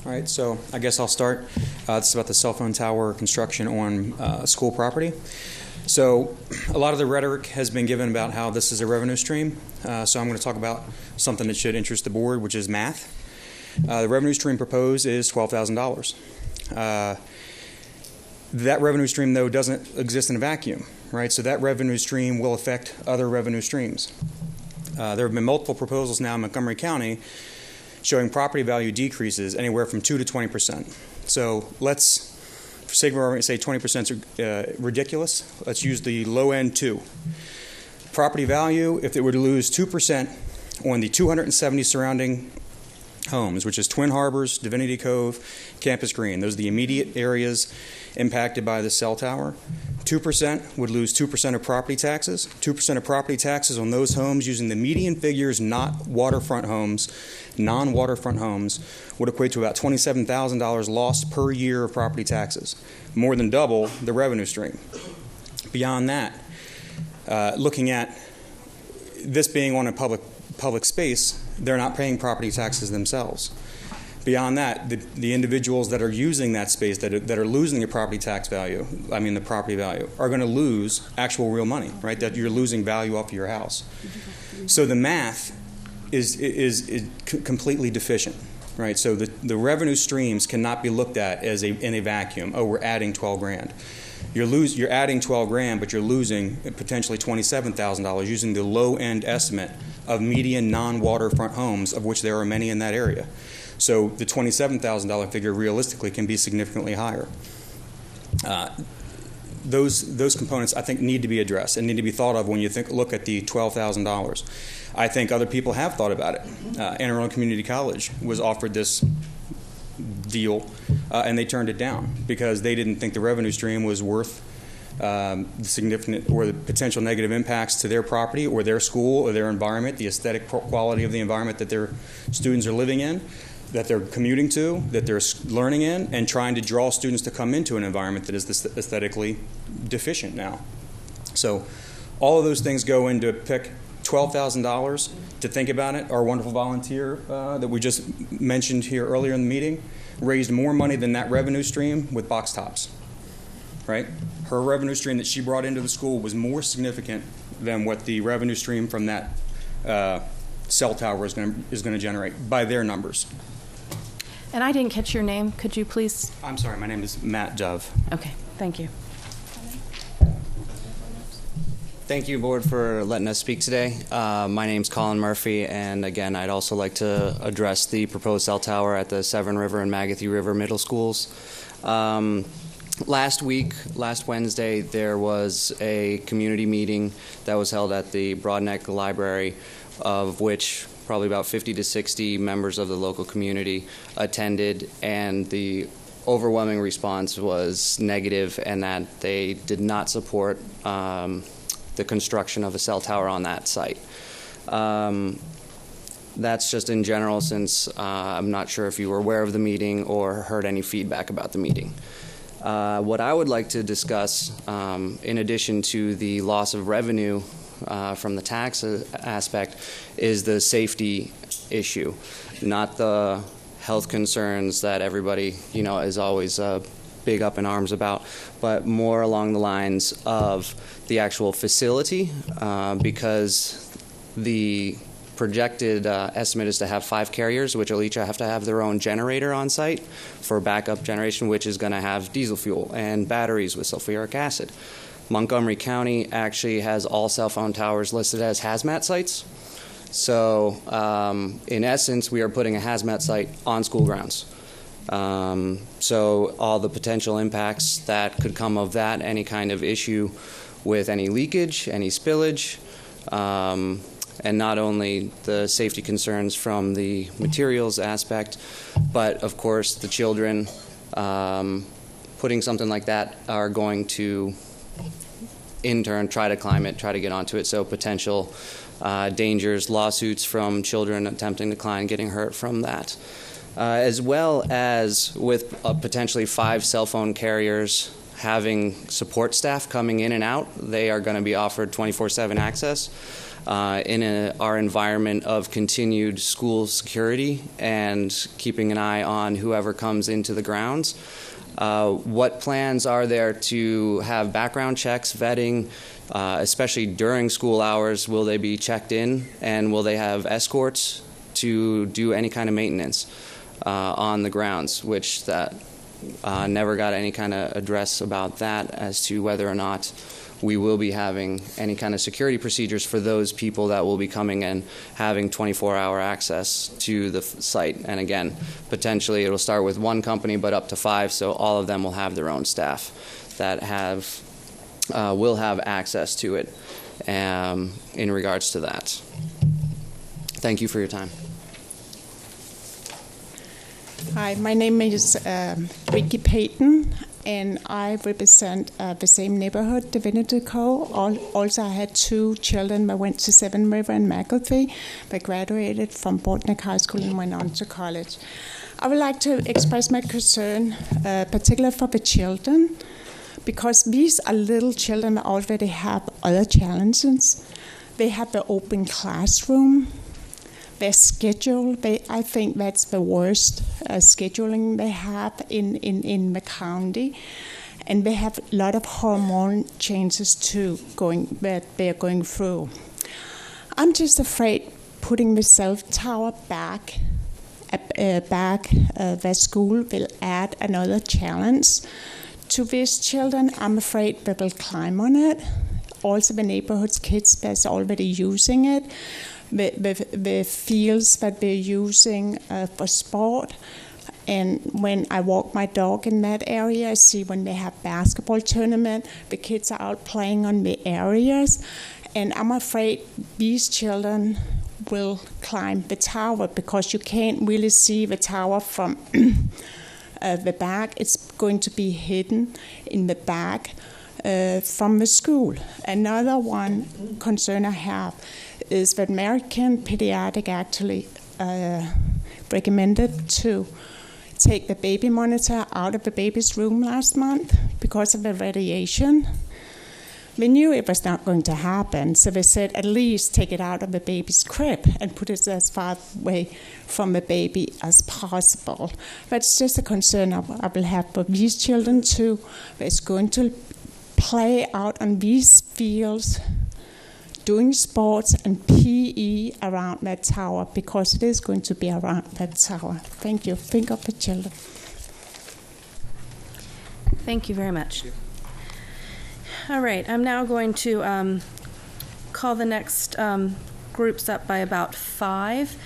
All right, so I guess I'll start. This is about the cell phone tower construction on school property. So a lot of the rhetoric has been given about how this is a revenue stream. So I'm going to talk about something that should interest the board, which is math. The revenue stream proposed is $12,000. That revenue stream, though, doesn't exist in a vacuum, right? So that revenue stream will affect other revenue streams. There have been multiple proposals now in Montgomery County showing property value decreases anywhere from 2 to 20%. So let's, for sake of argument, say 20% is ridiculous. Let's use the low end 2. Property value, if it were to lose 2% on the 270 surrounding homes, which is Twin Harbors, Divinity Cove, Campus Green. Those are the immediate areas impacted by the cell tower. 2% would lose 2% of property taxes. 2% of property taxes on those homes using the median figures, not waterfront homes, non-waterfront homes, would equate to about $27,000 lost per year of property taxes, more than double the revenue stream. Beyond that, looking at this being on a public space, they're not paying property taxes themselves. Beyond that, the individuals that are using that space, that are losing the property tax value, the property value, are going to lose actual real money, right? That you're losing value off of your house. So the math is completely deficient, right? So the revenue streams cannot be looked at as in a vacuum. Oh, we're adding $12,000. You're adding $12,000, but you're losing potentially $27,000 using the low end estimate of median non-waterfront homes, of which there are many in that area. So the $27,000 figure realistically can be significantly higher. Those components, I think, need to be addressed and need to be thought of when you look at the $12,000. I think other people have thought about it. Anne Arundel Community College was offered this deal, and they turned it down because they didn't think the revenue stream was worth the significant or the potential negative impacts to their property or their school or their environment, the aesthetic quality of the environment that their students are living in, that they're commuting to, that they're learning in, and trying to draw students to come into an environment that is aesthetically deficient now. So all of those things go into pick $12,000 to think about it. Our wonderful volunteer that we just mentioned here earlier in the meeting raised more money than that revenue stream with box tops, right? Her revenue stream that she brought into the school was more significant than what the revenue stream from that cell tower is going to generate by their numbers. And I didn't catch your name. Could you please? I'm sorry. My name is Matt Dove. Okay. Thank you. Thank you, Board, for letting us speak today. My name's Colin Murphy, and again, I'd also like to address the proposed cell tower at the Severn River and Magothy River middle schools. Last Wednesday, there was a community meeting that was held at the Broadneck Library, of which probably about 50 to 60 members of the local community attended, and the overwhelming response was negative, and that they did not support the construction of a cell tower on that site. That's just in general, since I'm not sure if you were aware of the meeting or heard any feedback about the meeting. What I would like to discuss, in addition to the loss of revenue from the tax aspect, is the safety issue, not the health concerns that everybody, is always big up in arms about, but more along the lines of the actual facility, because the projected estimate is to have 5 carriers, which will each have to have their own generator on site for backup generation, which is going to have diesel fuel and batteries with sulfuric acid. Montgomery County actually has all cell phone towers listed as hazmat sites. So in essence, we are putting a hazmat site on school grounds. So all the potential impacts that could come of that, any kind of issue with any leakage, any spillage, and not only the safety concerns from the materials aspect, but of course the children putting something like that are going to in turn try to climb it, try to get onto it. So potential dangers, lawsuits from children attempting to climb, getting hurt from that. As well as with potentially 5 cell phone carriers having support staff coming in and out. They are going to be offered 24/7 access in our environment of continued school security and keeping an eye on whoever comes into the grounds. What plans are there to have background checks, vetting, especially during school hours? Will they be checked in, and will they have escorts to do any kind of maintenance on the grounds, which that never got any kind of address about that as to whether or not we will be having any kind of security procedures for those people that will be coming in, having 24-hour access to the site. And again, potentially it'll start with one company, but up to 5, so all of them will have their own staff that will have access to it in regards to that. Thank you for your time. Hi, my name is Vicky Payton, and I represent the same neighborhood, Divinity Co. Also, I had 2 children that went to Seven River and McAfee. They graduated from Botnick High School and went on to college. I would like to express my concern, particularly for the children, because these are little children that already have other challenges. They have the open classroom. Their schedule, I think that's the worst scheduling they have in the county. And they have a lot of hormone changes too that they're going through. I'm just afraid putting the cell tower back that school will add another challenge to these children. I'm afraid they will climb on it. Also the neighborhood's kids that's already using it. The fields that they're using for sport. And when I walk my dog in that area, I see when they have basketball tournament, the kids are out playing on the areas. And I'm afraid these children will climb the tower because you can't really see the tower from the back. It's going to be hidden in the back from the school. Another one concern I have is that American Pediatric actually recommended to take the baby monitor out of the baby's room last month because of the radiation. We knew it was not going to happen, so they said at least take it out of the baby's crib and put it as far away from the baby as possible. That's just a concern I will have for these children too. It's going to play out on these fields doing sports and PE around that tower because it is going to be around that tower. Thank you. Think of the children. Thank you very much. All right, I'm now going to call the next groups up by about 5.